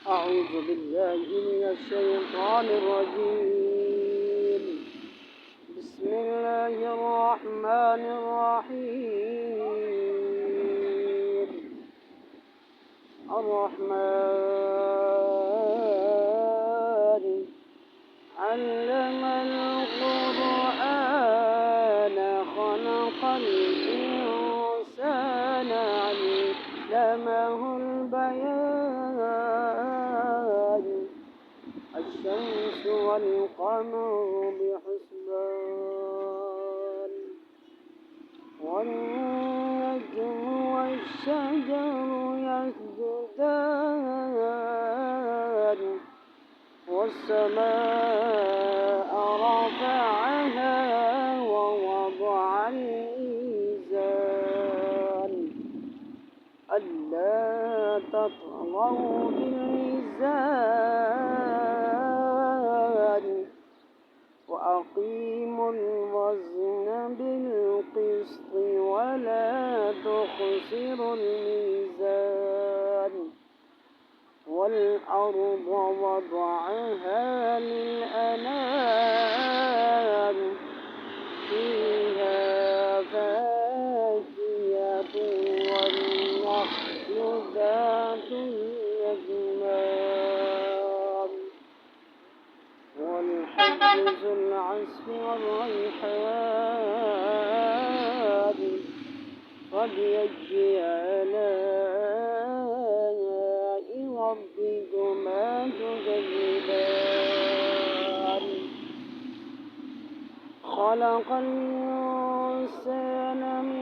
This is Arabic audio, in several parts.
أعوذ بالله من الشيطان الرجيم. بسم الله الرحمن الرحيم. الرحمن علم القرآن خلق الإنسان علمه البيان الشمس والقمر بحسبان والنجم والشجر يسجدان والسماء رفعها ووضع الميزان ألا تطغوا في الميزان وأقيموا الوزن بالقسط ولا تخسروا الميزان والأرض وضعها للأنام فيها فاكهة والنخل ذات الأكمام والحب ذو العصف والريحان فبأي آلاء ربكما تكذبان خلق الإنسان من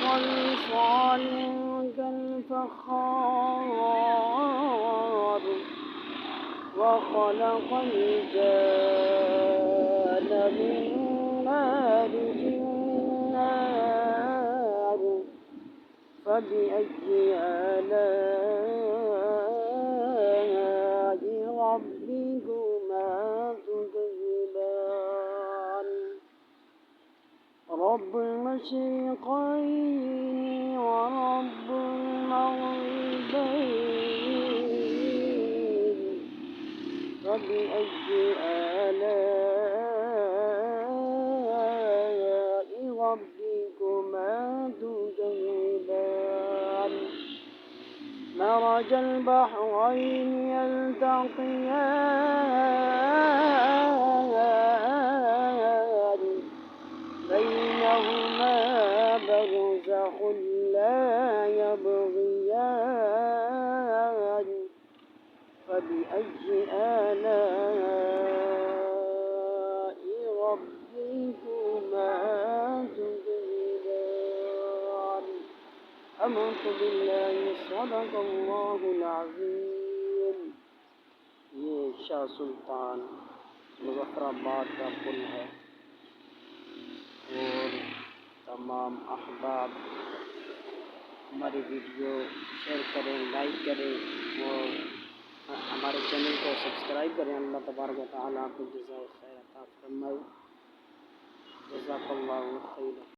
صلصال كالفخار وخلق الجان من مارج من نار فبأي آلاء ربكما تكذبان رب المشرقين ورب المغربين فبأي آلاء ربكما تكذبان مرج البحرين يلتقيان بينهما برزخ لا يبغيان فبأي آلاء ربكما تكذبان آمنت بالله صدق الله العظيم। ये शाह सुल्तान मुज़फ़्फ़राबाद का पुल है और तमाम अहबाब हमारी वीडियो शेयर करें, लाइक करें और हमारे चैनल को सब्सक्राइब करें। अल्लाह तबारक व तआला आपको जज़ाए खैर अता फरमाए। जज़ाकल्लाहु खैरन।